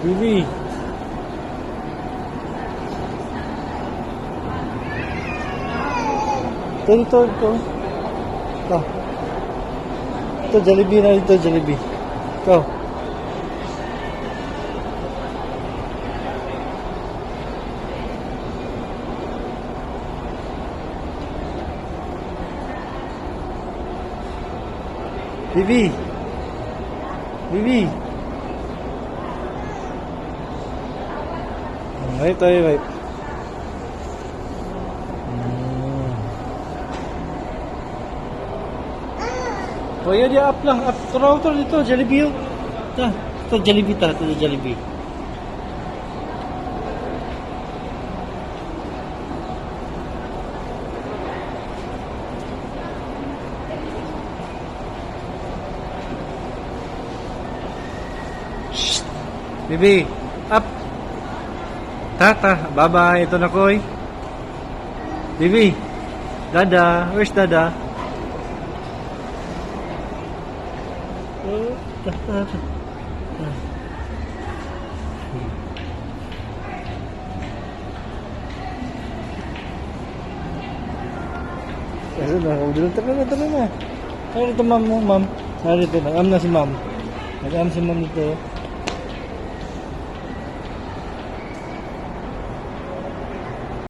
Bibi. Ito. Ito. Ito, Jollibee na ito, Jollibee. Ito. Bibi. Wait. Oh, yun, up lang. Up. Ito, dito, Jollibee yun. Ito, Jollibee. Shh! Bibi, up! Bye-bye. Ito na, Koy. Bibi, Dada. Where's Dada? Tara na. Narito, ma'am. Narito, nag-am na si ma'am. Nag-am si ma'am dito.